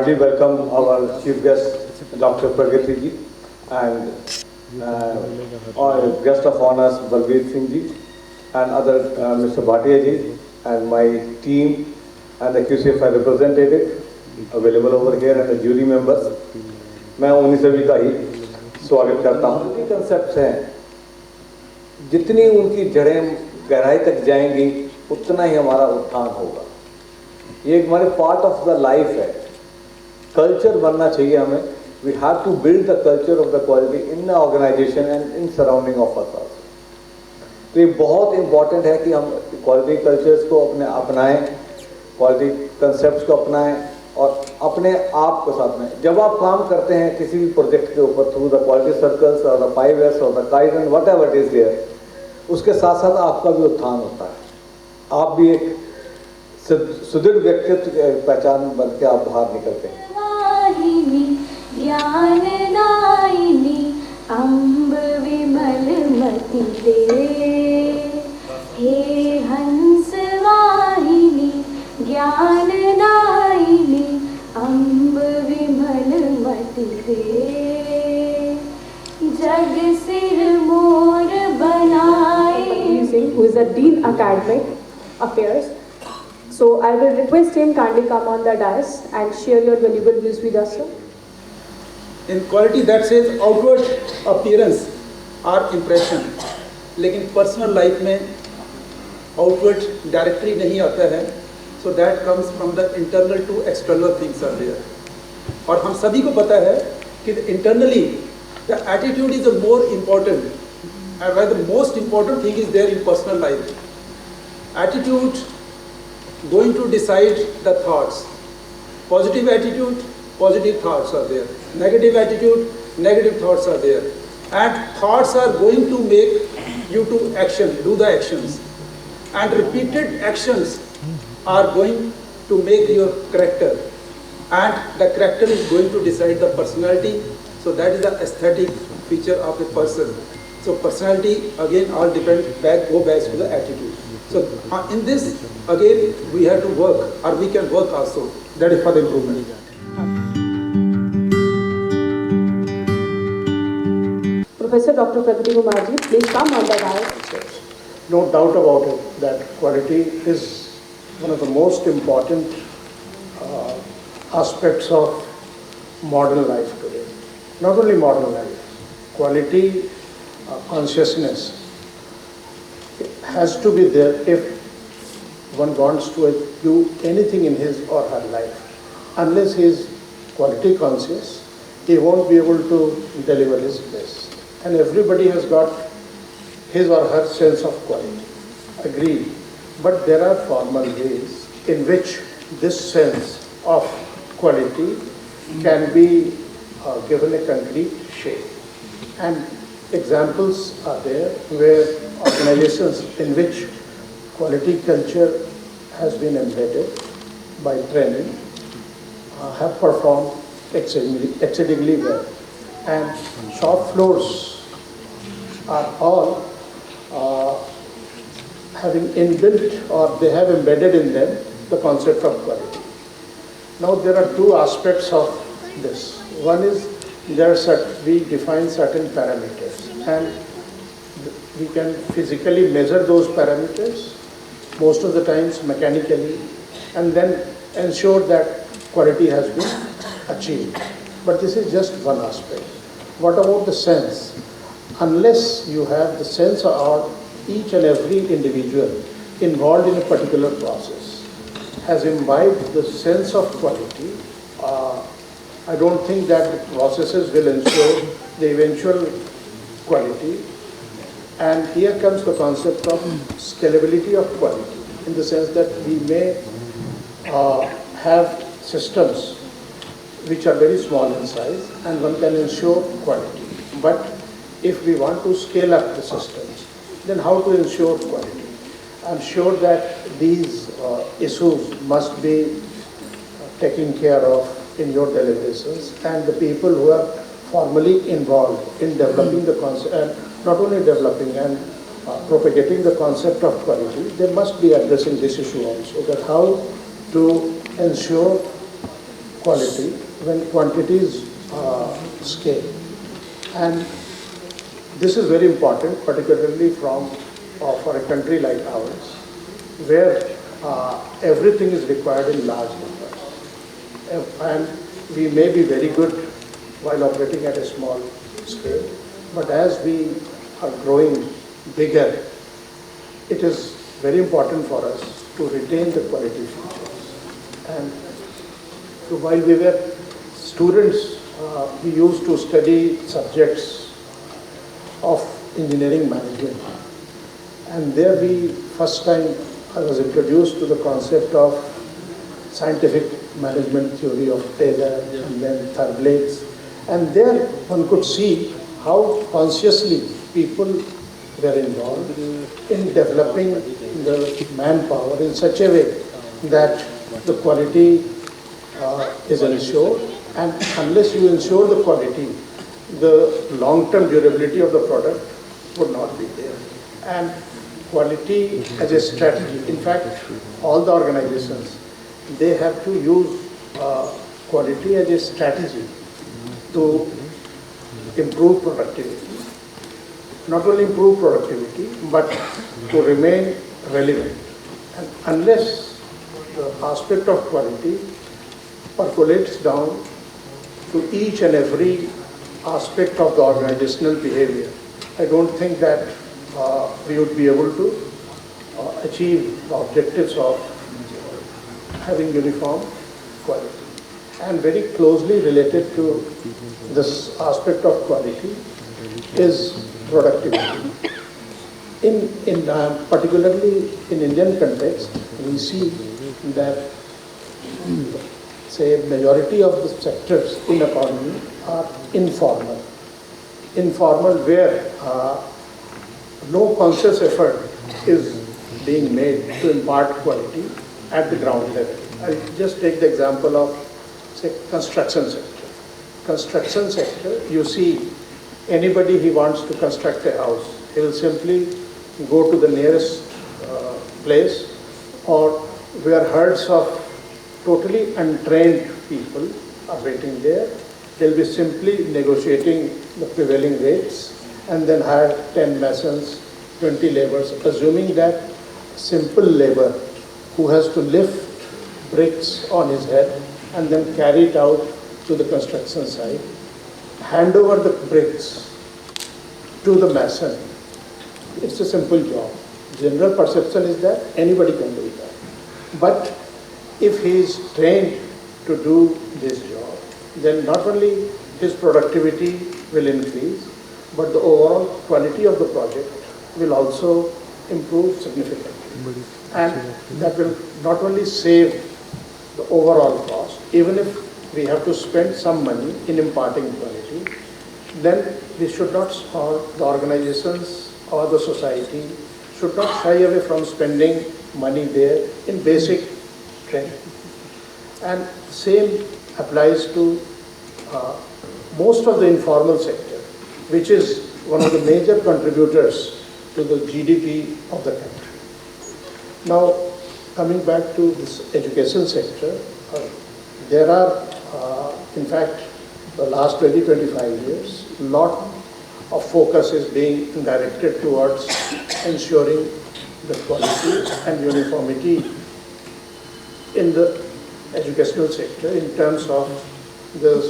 heartily welcome our chief guest, Dr. Pragati ji, and our guest of honors, Balbir Singh ji, and other Mr. Bhatia ji, and my team, and the QCFI representative available over here, and the jury members. मैं उन्हीं सभी का ही स्वागत करता हूँ। ये concepts हैं, जितनी उनकी जड़ें गहराई तक जाएंगी, उतना ही हमारा उत्थान होगा। ये हमारे पार्ट ऑफ द लाइफ है, कल्चर बनना चाहिए हमें। We have to build the culture of the quality in the organisation and in surrounding of us also. तो ये बहुत इंपॉर्टेंट है कि हम क्वालिटी कल्चर्स को अपनाएं, क्वालिटी कंसेप्ट को अपनाएं और अपने आप को साथ में जब आप काम करते हैं किसी भी प्रोजेक्ट के ऊपर थ्रू द क्वालिटी सर्कल्स और द 5S और the kaizen whatever it is there, उसके साथ साथ आपका भी उत्थान होता है। आप भी एक सुदृढ़ व्यक्तित्व की पहचान बन के आप बाहर निकलते हैं। अम्ब विमल मति दे, हे हंस वाहिनी ज्ञान दायिनी, अम्ब विमल मति दे, जग सिर मोर बनाए। Balbir Singh, who is the Dean Academic Affairs. So I will request him kindly come on the dais and share your valuable views with us, sir. In quality that says outward appearance or impression, लेकिन personal life में outward directly नहीं आता है, so that comes from the internal to external things are there. और हम सभी को पता है कि internally the attitude is the more important, and why the most important thing is there in personal life. Attitude going to decide the thoughts. Positive attitude, positive thoughts are there. Negative attitude, negative thoughts are there. And thoughts are going to make you to action, do the actions. And repeated actions are going to make your character. And the character is going to decide the personality. So that is the aesthetic feature of a person. So personality again all go back to the attitude. So in this again we have to work, or we can work also. That is for the improvement. Professor Dr. Pragati Kumar ji, please come on the dais. No doubt about it that quality is one of the most important aspects of modern life today. Not only modern life, quality consciousness has to be there if one wants to do anything in his or her life. Unless he is quality conscious, he won't be able to deliver his best. And everybody has got his or her sense of quality. Agreed. But there are formal ways in which this sense of quality can be given a concrete shape. And examples are there where organizations in which quality culture has been embedded by training have performed exceedingly well. And shop floors are all having inbuilt, or they have embedded in them, the concept of quality. Now there are two aspects of this. One is we define certain parameters, and we can physically measure those parameters, most of the times mechanically, and then ensure that quality has been achieved. But this is just one aspect. What about the sense? Unless you have the sense of each and every individual involved in a particular process has imbibed the sense of quality, I don't think that the processes will ensure the eventual quality. And here comes the concept of scalability of quality, in the sense that we may have systems which are very small in size and one can ensure quality. But if we want to scale up the systems, then how to ensure quality? I'm sure that these issues must be taken care of in your deliberations, and the people who are formally involved in developing the concept, and not only developing and propagating the concept of quality, they must be addressing this issue also, that how to ensure quality when quantities scale. And this is very important, particularly for a country like ours, where everything is required in large numbers. And we may be very good while operating at a small scale, but as we are growing bigger, it is very important for us to retain the quality features. And while we were students, we used to study subjects of engineering management. And there first time I was introduced to the concept of scientific management theory of Taylor and then Thurblades. And there one could see how consciously people were involved in developing the manpower in such a way that the quality is ensured, and unless you ensure the quality, the long-term durability of the product would not be there. And quality as a strategy, in fact, all the organizations, they have to use quality as a strategy to improve productivity. Not only improve productivity, but to remain relevant. And unless the aspect of quality percolates down to each and every aspect of the organizational behavior, I don't think that we would be able to achieve the objectives of having uniform quality. And very closely related to this aspect of quality is productivity. Particularly in Indian context, we see that, say, majority of the sectors in economy are informal. Informal where no conscious effort is being made to impart quality at the ground level. I'll just take the example of, say, construction sector. Construction sector, you see, anybody he wants to construct a house, he will simply go to the nearest place, or where herds of totally untrained people are waiting there. They'll be simply negotiating the prevailing rates and then hire 10 masons, 20 laborers, assuming that simple labor who has to lift bricks on his head and then carry it out to the construction site, hand over the bricks to the mason. It's a simple job. General perception is that anybody can do that. But if he is trained to do this job, then not only his productivity will increase, but the overall quality of the project will also improve significantly. And that will not only save the overall cost, even if we have to spend some money in imparting quality, then we should not, or the organizations or the society should not shy away from spending money there in basic training. And same applies to most of the informal sector, which is one of the major contributors to the GDP of the country. Now, coming back to this education sector, there are, in fact, the last 20-25 years, a lot of focus is being directed towards ensuring the quality and uniformity in the educational sector in terms of the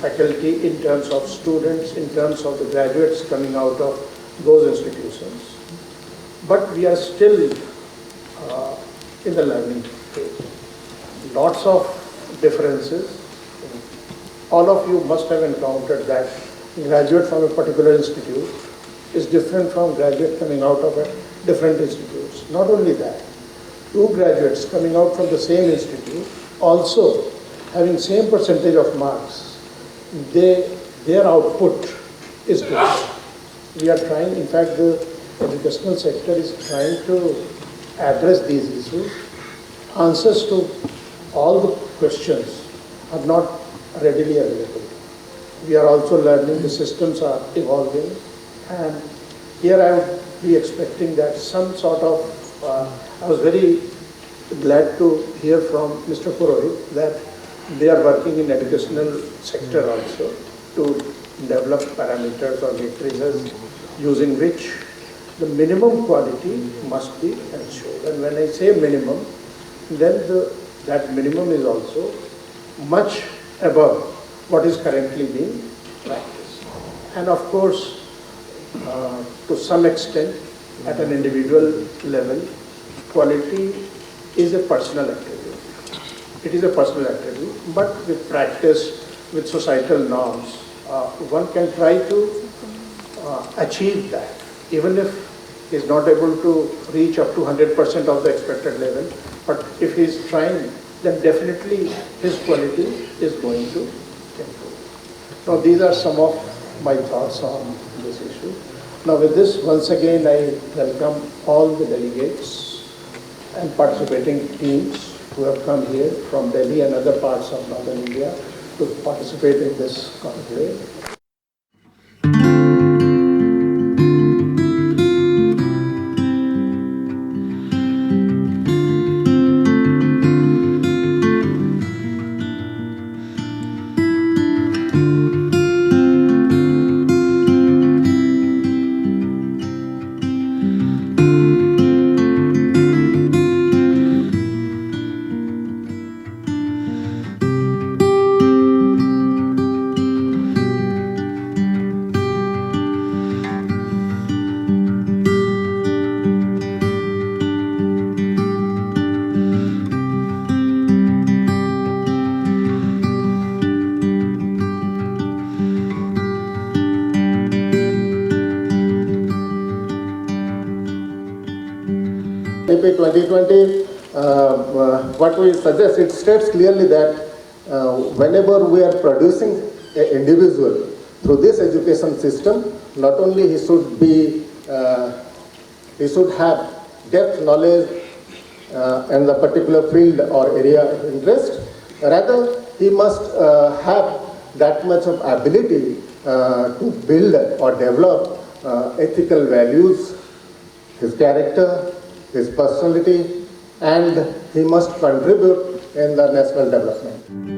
faculty, in terms of students, in terms of the graduates coming out of those institutions. But we are still in the learning phase. Lots of differences. All of you must have encountered that graduate from a particular institute is different from graduate coming out of a different institutes. Not only that, two graduates coming out from the same institute also having same percentage of marks, their output is good. We are trying, in fact, the educational sector is trying to address these issues. Answers to all the questions are not readily available. We are also learning, the systems are evolving, and here I would be expecting that some sort of, I was very glad to hear from Mr. Purohit that they are working in educational sector also to develop parameters or matrices using which the minimum quality must be ensured. And when I say minimum, then that minimum is also much above what is currently being practiced. And of course, to some extent, at an individual level, quality is a personal attribute. It is a personal attribute, but with practice, with societal norms, one can try to achieve that, even if he is not able to reach up to 100% of the expected level. But if he is trying, then definitely his quality is going to improve. Now, these are some of my thoughts on this issue. Now, with this, once again, I welcome all the delegates and participating teams who have come here from Delhi and other parts of Northern India to participate in this conclave. AP 2020, what we suggest, it states clearly that whenever we are producing an individual through this education system, not only he should have depth knowledge in the particular field or area of interest, rather he must have that much of ability to build or develop ethical values, his character, his personality, and he must contribute in the national development.